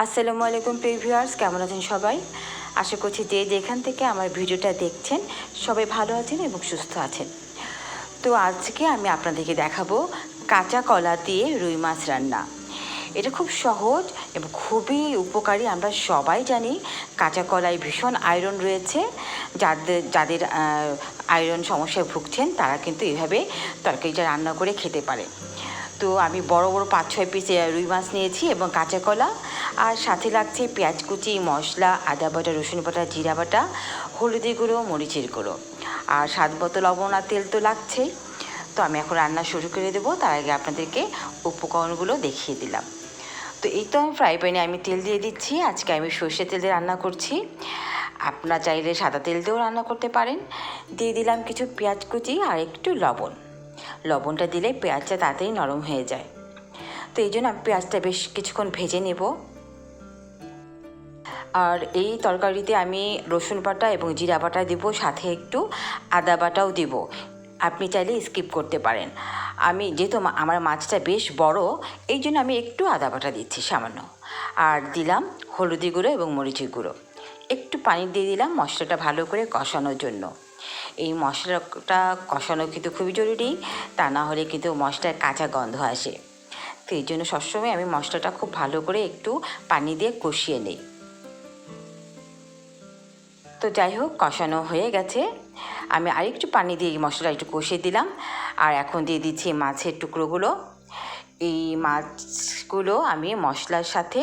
আসসালামু আলাইকুম প্রিয় ভিউয়ার্স, কেমন আছেন সবাই? আশা করছি যে যেখান থেকে আমার ভিডিওটা দেখছেন সবাই ভালো আছেন এবং সুস্থ আছেন। তো আজকে আমি আপনাদেরকে দেখাবো কাঁচা কলা দিয়ে রুই মাছ রান্না। এটা খুব সহজ এবং খুবই উপকারী। আমরা সবাই জানি কাঁচা কলায় ভীষণ আয়রন রয়েছে। যাদের আয়রন সমস্যায় ভুগছেন তারা কিন্তু এভাবে তরকারিটা রান্না করে খেতে পারে। তো আমি বড় বড় 5-6 পিস রুই মাছ নিয়েছি এবং কাঁচা কলা, আর সাথে লাগছে পেঁয়াজ কুচি, মশলা, আদা বাটা, রসুন বাটা, জিরা বাটা, হলুদি গুঁড়ো, মরিচের গুঁড়ো, আর স্বাদ মতো লবণ আর তেল তো লাগছেই। তো আমি এখন রান্না শুরু করে দেবো। তার আগে আপনাদেরকে উপকরণগুলো দেখিয়ে দিলাম। তো এই তো আমি ফ্রাই প্যানে আমি তেল দিয়ে দিচ্ছি। আজকে আমি সর্ষের তেল দিয়ে রান্না করছি। আপনারা চাইলে সাদা তেল দিয়েও রান্না করতে পারেন। দিয়ে দিলাম কিছু পেঁয়াজ কুচি আর একটু লবণ। লবণটা দিলে পেঁয়াজটা তাড়াতাড়ি নরম হয়ে যায়। তো এই জন্য আমি পেঁয়াজটা বেশ কিছুক্ষণ ভেজে নেব। আর এই তরকারিতে আমি রসুন বাটা এবং জিরা বাটা দেবো, সাথে একটু আদা বাটাও দেব। আপনি চাইলে স্কিপ করতে পারেন। আমি যেহেতু আমার মাছটা বেশ বড়, এই জন্য আমি একটু আদা বাটা দিচ্ছি সামান্য। আর দিলাম হলুদি গুঁড়ো এবং মরিচের গুঁড়ো। একটু পানি দিয়ে দিলাম মশলাটা ভালো করে কষানোর জন্য। এই মশলাটা কষানো কিন্তু খুবই জরুরি, তা না হলে কিন্তু মশলার কাঁচা গন্ধ আসে। তো এই জন্য সবসময় আমি মশলাটা খুব ভালো করে একটু পানি দিয়ে কষিয়ে নিই। তো যাই হোক, কষানো হয়ে গেছে। আমি আরেকটু পানি দিয়ে মশলাটা একটু কষিয়ে দিলাম। আর এখন দিয়ে দিচ্ছি মাছের টুকরোগুলো। এই মাছগুলো আমি মশলার সাথে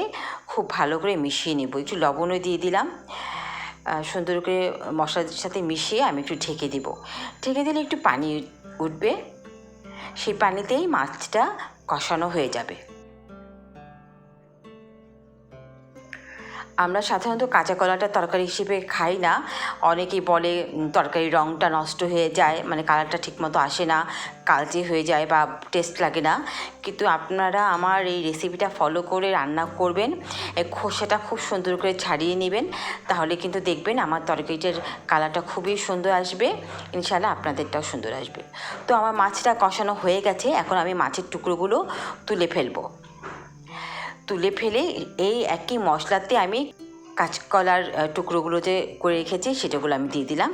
খুব ভালো করে মিশিয়ে নেব। একটু লবণও দিয়ে দিলাম। সুন্দর করে মশলার সাথে মিশিয়ে আমি একটু ঢেকে দেব। ঢেকে দিলে একটু পানি উঠবে, সেই পানিতেই মাছটা কষানো হয়ে যাবে। আমরা সাধারণত কাঁচা কলাটা তরকারি হিসেবে খাই না। অনেকেই বলে তরকারির রঙটা নষ্ট হয়ে যায়, মানে কালারটা ঠিকমতো আসে না, কালচে হয়ে যায় বা টেস্ট লাগে না। কিন্তু আপনারা আমার এই রেসিপিটা ফলো করে রান্না করবেন, খোসাটা খুব সুন্দর করে ছাড়িয়ে নেবেন, তাহলে কিন্তু দেখবেন আমার তরকারিটার কালারটা খুবই সুন্দর আসবে। ইনশাআল্লাহ আপনাদেরটাও সুন্দর আসবে। তো আমার মাছটা কষানো হয়ে গেছে। এখন আমি মাছের টুকরোগুলো তুলে ফেলবো। তুলে ফেলে এই একই মশলাতে আমি কাঁচকলার টুকরোগুলো যে করে রেখেছি সেটাগুলো আমি দিয়ে দিলাম।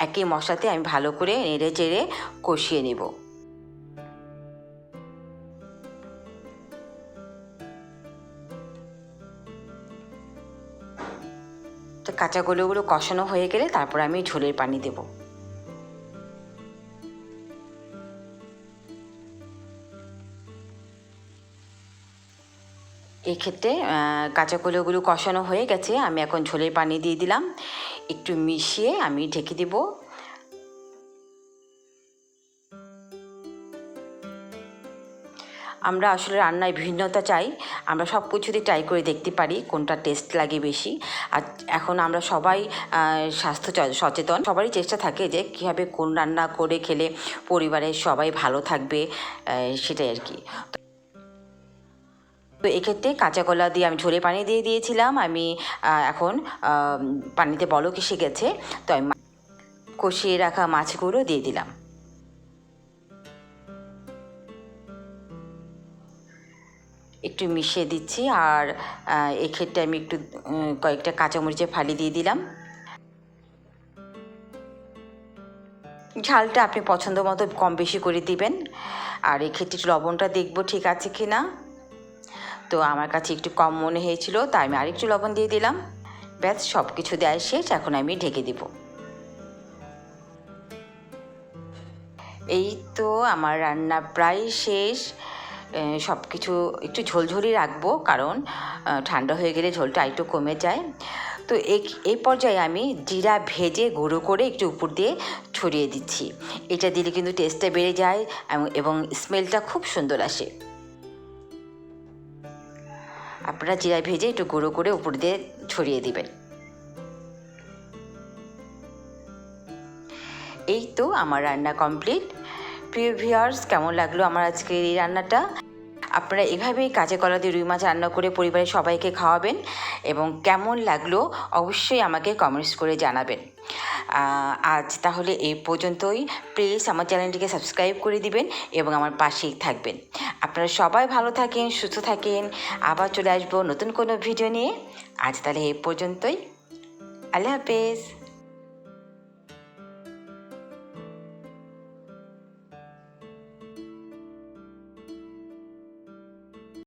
একই মশলাতে আমি ভালো করে নেড়ে চেড়ে কষিয়ে নেব। তো কাঁচাগুলোগুলো কষানো হয়ে গেলে তারপর আমি ঝোলের পানি দেব। এক্ষেত্রে কাঁচাকলাগুলো কষানো হয়ে গেছে। আমি এখন ঝোলের পানি দিয়ে দিলাম। একটু মিশিয়ে আমি ঢেকে দেব। আমরা আসলে রান্নায় বিভিন্নতা চাই। আমরা সব কিছুতেই ট্রাই করে দেখতে পারি কোনটা টেস্ট লাগে বেশি। আর এখন আমরা সবাই স্বাস্থ্য সচেতন, সবারই চেষ্টা থাকে যে কীভাবে কোন রান্না করে খেলে পরিবারের সবাই ভালো থাকবে, সেটাই আর কি। তো এক্ষেত্রে কাঁচা কলা দিয়ে আমি ঝোলে পানি দিয়ে দিয়েছিলাম। আমি এখন পানিতে বলক এসে গেছে, তো আমি কষিয়ে রাখা মাছগুলো দিয়ে দিলাম। একটু মিশিয়ে দিচ্ছি। আর এক্ষেত্রে আমি একটু কয়েকটা কাঁচামরিচের ফালি দিয়ে দিলাম। ঝালটা আপনি পছন্দ মতো কম বেশি করে দিবেন। আর এক্ষেত্রে একটু লবণটা দেখবো ঠিক আছে কি না। তো আমার কাছে একটু কম মনে হয়েছিল, তাই আমি আরেকটু লবণ দিয়ে দিলাম। ব্যাস, সব কিছু দেওয়া শেষ। এখন আমি ঢেকে দিব। এই তো আমার রান্না প্রায় শেষ। সব কিছু একটু ঝোলঝোলই রাখবো, কারণ ঠান্ডা হয়ে গেলে ঝোলটা একটু কমে যায়। তো এই পর্যায়ে আমি জিরা ভেজে গুঁড়ো করে একটু উপর দিয়ে ছড়িয়ে দিচ্ছি। এটা দিলে কিন্তু টেস্টটা বেড়ে যায় এবং স্মেলটা খুব সুন্দর আসে। আপনারা জিরা ভেজে একটু গুঁড়ো করে উপর দিয়ে ছড়িয়ে দিবেন। এই তো আমার রান্না কমপ্লিট। প্রিয় ভিউয়ার্স, কেমন লাগলো আমার আজকের এই রান্নাটা? আপনারা এভাবেই কাঁচা কলা দিয়ে রুই মাছ রান্না করে পরিবারের সবাইকে খাওয়াবেন এবং কেমন লাগলো অবশ্যই আমাকে কমেন্টস করে জানাবেন। আজ তাহলে এই পর্যন্তই। প্লিজ আমার চ্যানেলটিকে সাবস্ক্রাইব করে দিবেন এবং আমার পাশেই থাকবেন। আপনার আপনারা সবাই ভালো থাকেন, সুস্থ থাকেন। আবার চলে আসবো নতুন কোনো ভিডিও নিয়ে। আজ তাহলে এই পর্যন্তই। আল্লাহ হাফেজ।